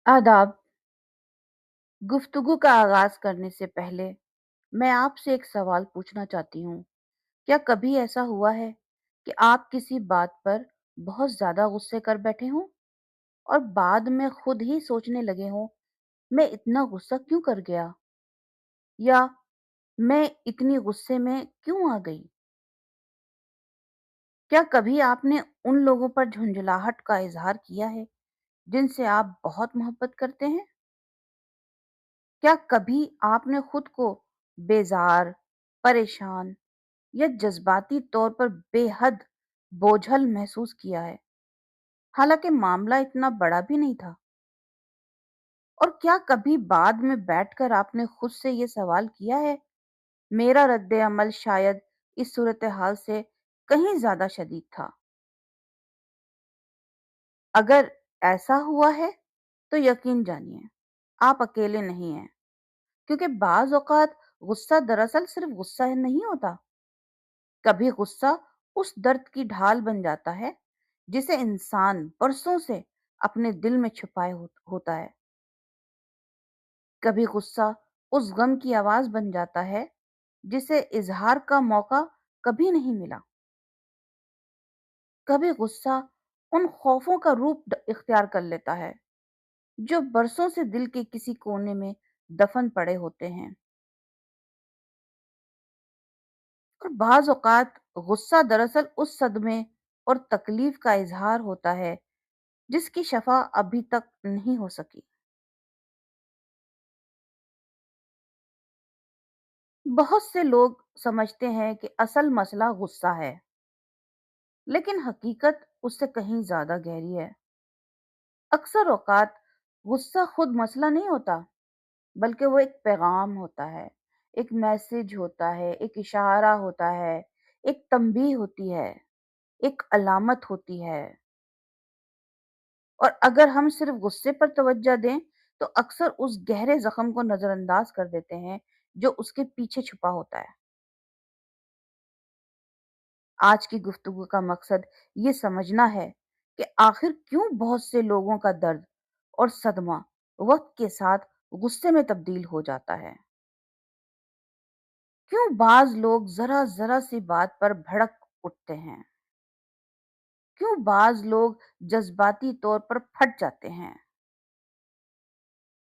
आदाब। गुफ्तगू का आगाज करने से पहले मैं आपसे एक सवाल पूछना चाहती हूँ। क्या कभी ऐसा हुआ है कि आप किसी बात पर बहुत ज्यादा गुस्से कर बैठे हों और बाद में खुद ही सोचने लगे हों, मैं इतना गुस्सा क्यों कर गया, या मैं इतनी गुस्से में क्यों आ गई? क्या कभी आपने उन लोगों पर झुंझलाहट का इजहार किया है जिनसे आप बहुत मोहब्बत करते हैं? क्या कभी आपने खुद को बेजार, परेशान या जज्बाती तौर पर बेहद बोझल महसूस किया है, हालांकि मामला इतना बड़ा भी नहीं था? और क्या कभी बाद में बैठकर आपने खुद से ये सवाल किया है, मेरा रद्द अमल शायद इस सूरत हाल से कहीं ज्यादा शदीद था? अगर ऐसा हुआ है तो यकीन जानिए, आप अकेले नहीं हैं, क्योंकि बाज औकात गुस्सा दरअसल सिर्फ गुस्सा नहीं होता। कभी गुस्सा उस दर्द की ढाल बन जाता है जिसे इंसान बरसों से अपने दिल में छुपाए होता है। कभी गुस्सा उस गम की आवाज बन जाता है जिसे इजहार का मौका कभी नहीं मिला। कभी गुस्सा उन खौफों का रूप इख्तियार कर लेता है जो बरसों से दिल के किसी कोने में दफन पड़े होते हैं। और बाज औकात गुस्सा दरअसल उस सदमे और तकलीफ का इजहार होता है जिसकी शफा अभी तक नहीं हो सकी। बहुत से लोग समझते हैं कि असल मसला गुस्सा है, लेकिन हकीकत उससे कहीं ज्यादा गहरी है। अक्सर औकात गुस्सा खुद मसला नहीं होता, बल्कि वो एक पैगाम होता है, एक मैसेज होता है, एक इशारा होता है, एक तंबीह होती है, एक अलामत होती है। और अगर हम सिर्फ गुस्से पर तवज्जो दें तो अक्सर उस गहरे जख्म को नजरअंदाज कर देते हैं जो उसके पीछे छुपा होता है। आज की गुफ्तगू का मकसद ये समझना है कि आखिर क्यों बहुत से लोगों का दर्द और सदमा वक्त के साथ गुस्से में तब्दील हो जाता है। क्यों बाज लोग जरा जरा सी बात पर भड़क उठते हैं। क्यों बाज लोग जज्बाती तौर पर फट जाते हैं।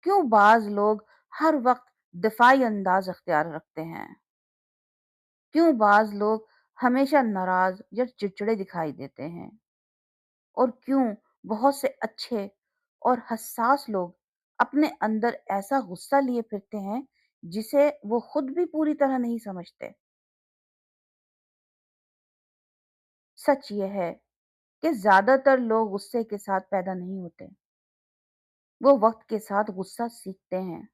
क्यों बाज लोग हर वक्त दिफाई अंदाज अख्तियार रखते हैं। क्यों बाज लोग हमेशा नाराज या चिड़चिड़े दिखाई देते हैं। और क्यों बहुत से अच्छे और हसास लोग अपने अंदर ऐसा गुस्सा लिए फिरते हैं जिसे वो खुद भी पूरी तरह नहीं समझते। सच ये है कि ज्यादातर लोग गुस्से के साथ पैदा नहीं होते, वो वक्त के साथ गुस्सा सीखते हैं।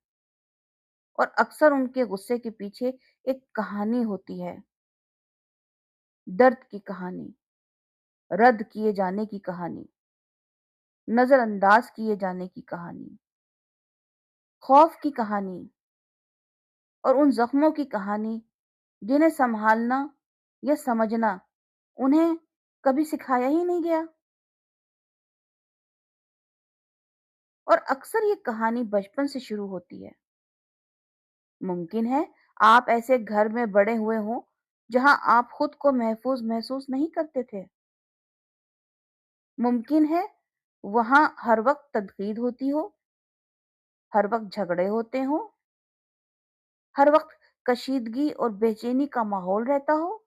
और अक्सर उनके गुस्से के पीछे एक कहानी होती है, दर्द की कहानी, रद्द किए जाने की कहानी, नजरअंदाज किए जाने की कहानी, खौफ की कहानी, और उन जख्मों की कहानी जिन्हें संभालना या समझना उन्हें कभी सिखाया ही नहीं गया। और अक्सर ये कहानी बचपन से शुरू होती है। मुमकिन है आप ऐसे घर में बड़े हुए हों जहां आप खुद को महफूज महसूस नहीं करते थे। मुमकिन है वहां हर वक्त तनकीद होती हो, हर वक्त झगड़े होते हो, हर वक्त कशीदगी और बेचैनी का माहौल रहता हो।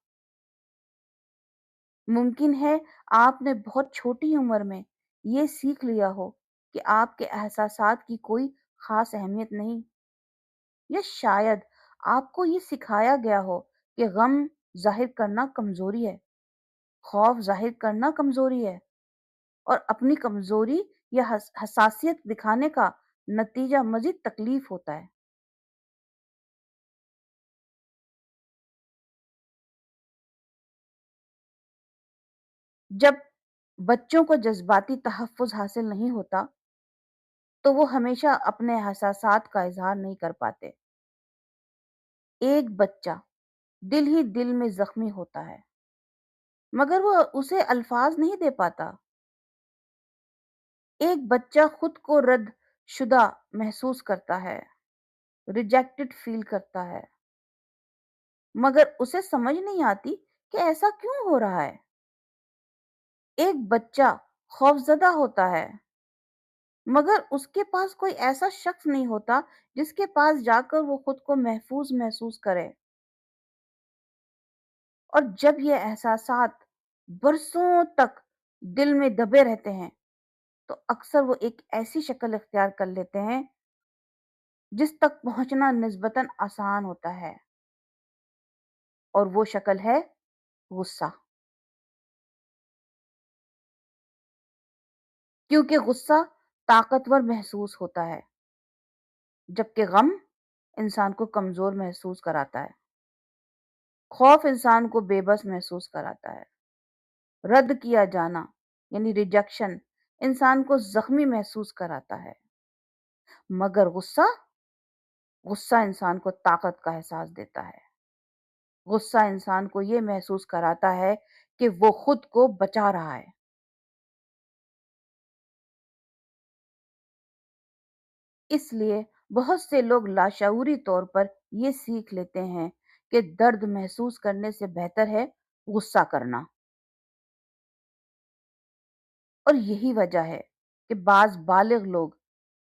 मुमकिन है आपने बहुत छोटी उम्र में ये सीख लिया हो कि आपके एहसासात की कोई खास अहमियत नहीं, या शायद आपको ये सिखाया गया हो कि गम जाहिर करना कमजोरी है, खौफ जाहिर करना कमजोरी है, और अपनी कमजोरी या हसासियत दिखाने का नतीजा मजीद तकलीफ होता है। जब बच्चों को जज्बाती तहफ़्फ़ुज़ हासिल नहीं होता तो वो हमेशा अपने एहसासात का इजहार नहीं कर पाते। एक बच्चा दिल ही दिल में जख्मी होता है, मगर वो उसे अल्फाज नहीं दे पाता। एक बच्चा खुद को रद्द शुदा महसूस करता है, रिजेक्टेड फील करता है, मगर उसे समझ नहीं आती कि ऐसा क्यों हो रहा है। एक बच्चा खौफजदा होता है, मगर उसके पास कोई ऐसा शख्स नहीं होता जिसके पास जाकर वो खुद को महफूज महसूस करे। और जब ये एहसासात बरसों तक दिल में दबे रहते हैं, तो अक्सर वो एक ऐसी शक्ल इख्तियार कर लेते हैं जिस तक पहुंचना निस्बतन आसान होता है, और वो शक्ल है गुस्सा। क्योंकि गुस्सा ताकतवर महसूस होता है, जबकि गम इंसान को कमजोर महसूस कराता है। खौफ इंसान को बेबस महसूस कराता है। रद्द किया जाना यानी रिजेक्शन इंसान को जख्मी महसूस कराता है। मगर गुस्सा गुस्सा इंसान को ताकत का एहसास देता है। गुस्सा इंसान को ये महसूस कराता है कि वो खुद को बचा रहा है। इसलिए बहुत से लोग लाशऊरी तौर पर ये सीख लेते हैं कि दर्द महसूस करने से बेहतर है गुस्सा करना। और यही वजह है कि बाज बालिग लोग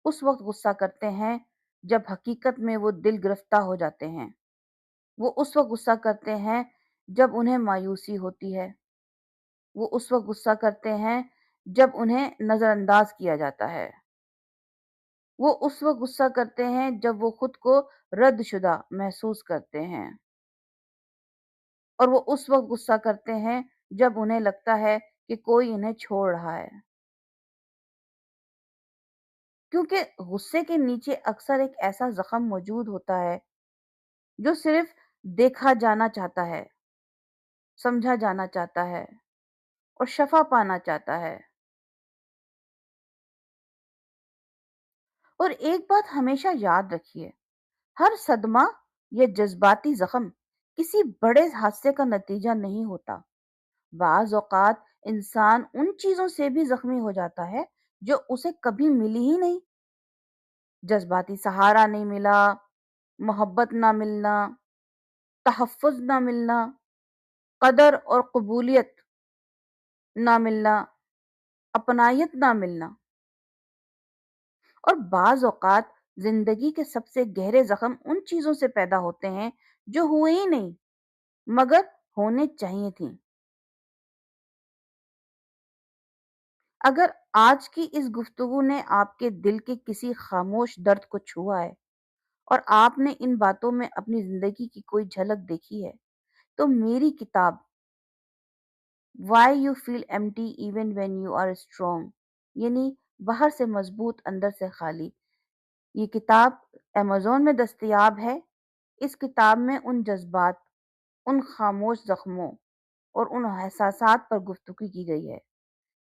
उस वक्त गुस्सा करते हैं जब हकीकत में वो दिल गिरफ्तार हो जाते हैं। वो उस वक्त गुस्सा करते हैं जब उन्हें मायूसी होती है। वो उस वक्त गुस्सा करते हैं जब उन्हें नजरअंदाज किया जाता है। वो उस वक्त गुस्सा करते हैं जब वो खुद को रद्दशुदा महसूस करते हैं। और वो उस वक्त गुस्सा करते हैं जब उन्हें लगता है कि कोई इन्हें छोड़ रहा है। क्योंकि गुस्से के नीचे अक्सर एक ऐसा जख्म मौजूद होता है जो सिर्फ देखा जाना चाहता है, समझा जाना चाहता है और शफा पाना चाहता है। और एक बात हमेशा याद रखिए, हर सदमा या जज्बाती जख्म किसी बड़े हादसे का नतीजा नहीं होता। बाज औकात इंसान उन चीजों से भी जख्मी हो जाता है जो उसे कभी मिली ही नहीं। जज्बाती सहारा नहीं मिला, मोहब्बत ना मिलना, तहफ़्फ़ुज़ ना मिलना, कदर और कबूलियत ना मिलना, अपनायत ना मिलना। और बाज औकात जिंदगी के सबसे गहरे जख्म उन चीजों से पैदा होते हैं जो हुए ही नहीं मगर होने चाहिए थी। अगर आज की इस गुफ्तगू ने आपके दिल के किसी खामोश दर्द को छुआ है और आपने इन बातों में अपनी जिंदगी की कोई झलक देखी है, तो मेरी किताब why you feel empty even when you are strong, यानी बाहर से मजबूत अंदर से खाली, ये किताब अमेज़न में दस्तयाब है। इस किताब में उन जज्बात, उन खामोश जख्मों और उन एहसासात पर गुफ्तगू की गई है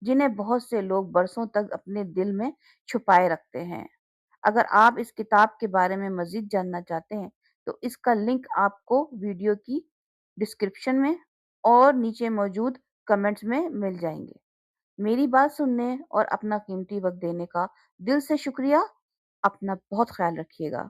जिन्हें बहुत से लोग बरसों तक अपने दिल में छुपाए रखते हैं। अगर आप इस किताब के बारे में मजीद जानना चाहते हैं, तो इसका लिंक आपको वीडियो की डिस्क्रिप्शन में और नीचे मौजूद कमेंट्स में मिल जाएंगे। मेरी बात सुनने और अपना कीमती वक्त देने का दिल से शुक्रिया। अपना बहुत ख्याल रखिएगा।